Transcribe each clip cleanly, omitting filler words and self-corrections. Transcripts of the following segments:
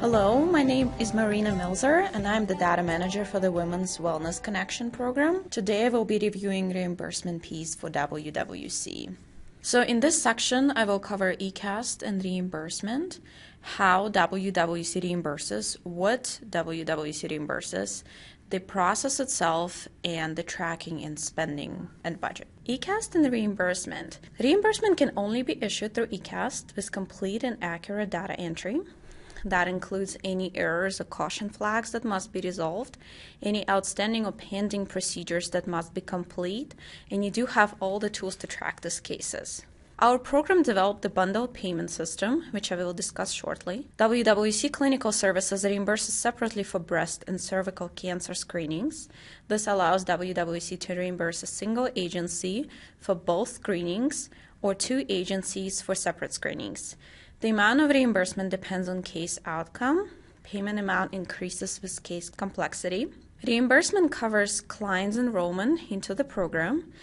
Hello, my name is Marina Milzer and I'm the data manager for the Women's Wellness Connection program. Today I will be reviewing reimbursement piece for WWC. So in this section I will cover ECAST and reimbursement, how WWC reimburses, what WWC reimburses, the process itself, and the tracking in spending and budget. ECAST and reimbursement. Reimbursement can only be issued through ECAST with complete and accurate data entry. That includes any errors or caution flags that must be resolved, any outstanding or pending procedures that must be complete, and you do have all the tools to track these cases. Our program developed the bundled payment system, which I will discuss shortly. WWC Clinical Services reimburses separately for breast and cervical cancer screenings. This allows WWC to reimburse a single agency for both screenings or two agencies for separate screenings. The amount of reimbursement depends on case outcome. Payment amount increases with case complexity. Reimbursement covers clients' enrollment into the program,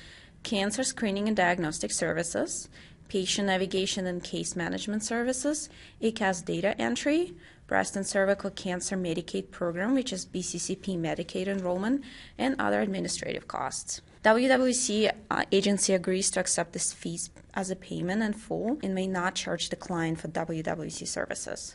cancer screening and diagnostic services, patient navigation and case management services, ECAST data entry, breast and cervical cancer Medicaid program, which is BCCP Medicaid enrollment, and other administrative costs. WWC agency agrees to accept this fees as a payment in full and may not charge the client for WWC services.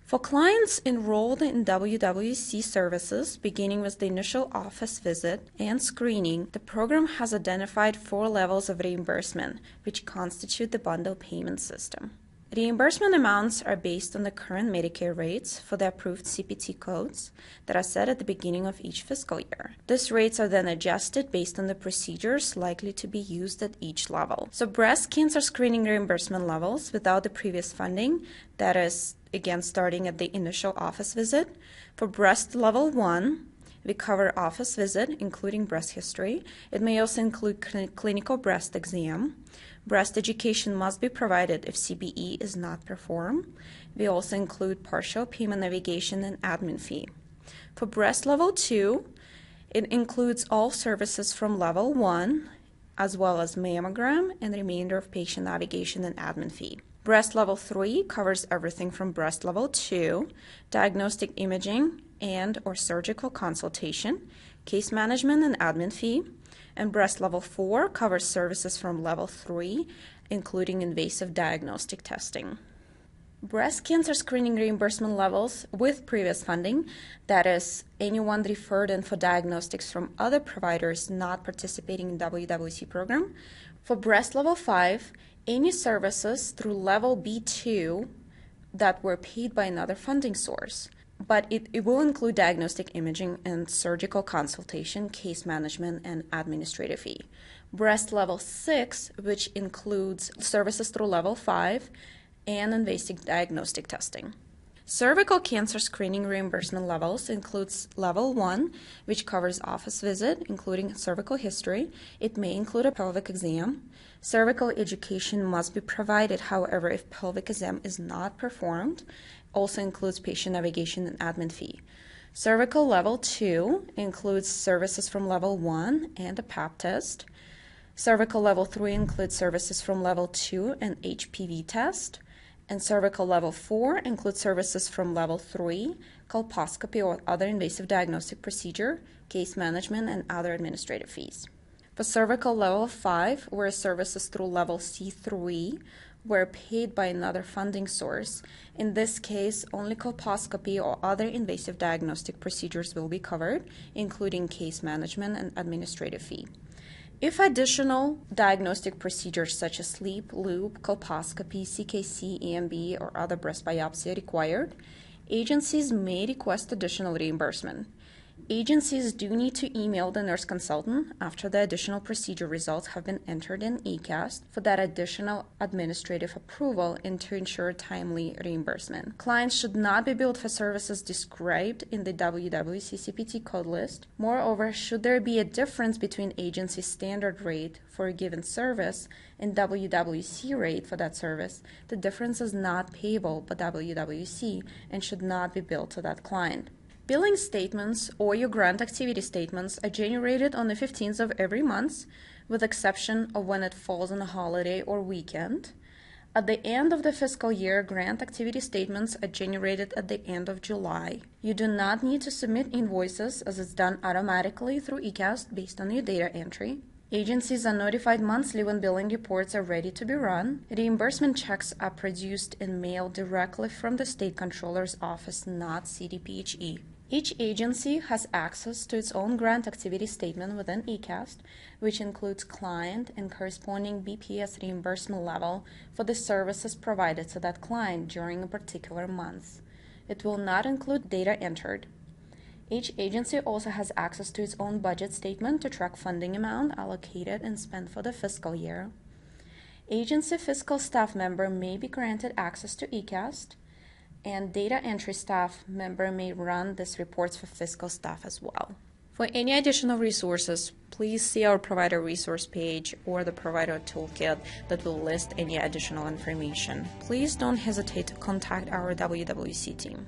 For clients enrolled in WWC services, beginning with the initial office visit and screening, the program has identified 4 levels of reimbursement, which constitute the bundle payment system. Reimbursement amounts are based on the current Medicare rates for the approved CPT codes that are set at the beginning of each fiscal year. These rates are then adjusted based on the procedures likely to be used at each level. So breast cancer screening reimbursement levels without the previous funding, that is, again, starting at the initial office visit. For breast level 1, we cover office visit, including breast history. It may also include clinical breast exam. Breast education must be provided if CBE is not performed. We also include partial payment navigation and admin fee. For breast level 2, it includes all services from level 1, as well as mammogram and remainder of patient navigation and admin fee. Breast level 3 covers everything from breast level 2, diagnostic imaging and or surgical consultation, case management and admin fee, and breast level 4 covers services from level 3, including invasive diagnostic testing. Breast cancer screening reimbursement levels with previous funding, that is, anyone referred in for diagnostics from other providers not participating in WWC program. For breast level 5, any services through level B2 that were paid by another funding source. But it will include diagnostic imaging and surgical consultation, case management, and administrative fee. Breast level 6, which includes services through level 5 and invasive diagnostic testing. Cervical cancer screening reimbursement levels includes level 1, which covers office visit, including cervical history. It may include a pelvic exam. Cervical education must be provided, however, if pelvic exam is not performed. Also includes patient navigation and admin fee. Cervical level 2 includes services from level 1 and a pap test. Cervical level 3 includes services from level 2 and HPV test. And cervical level 4 includes services from level 3, colposcopy or other invasive diagnostic procedure, case management, and other administrative fees. For cervical level 5, where services through level C3 were paid by another funding source, in this case, only colposcopy or other invasive diagnostic procedures will be covered, including case management and administrative fee. If additional diagnostic procedures such as sleep, loop, colposcopy, CKC, EMB, or other breast biopsy are required, agencies may request additional reimbursement. Agencies do need to email the nurse consultant after the additional procedure results have been entered in ECAST for that additional administrative approval and to ensure timely reimbursement. Clients should not be billed for services described in the WWC CPT code list. Moreover, should there be a difference between agency standard rate for a given service and WWC rate for that service, the difference is not payable by WWC and should not be billed to that client. Billing statements or your grant activity statements are generated on the 15th of every month, with exception of when it falls on a holiday or weekend. At the end of the fiscal year, grant activity statements are generated at the end of July. You do not need to submit invoices as it's done automatically through eCast based on your data entry. Agencies are notified monthly when billing reports are ready to be run. Reimbursement checks are produced and mailed directly from the State Controller's Office, not CDPHE. Each agency has access to its own grant activity statement within eCast, which includes client and corresponding BPS reimbursement level for the services provided to that client during a particular month. It will not include data entered. Each agency also has access to its own budget statement to track funding amount allocated and spent for the fiscal year. Agency fiscal staff member may be granted access to eCast, and data entry staff member may run these reports for fiscal staff as well. For any additional resources, please see our provider resource page or the provider toolkit that will list any additional information. Please don't hesitate to contact our WWC team.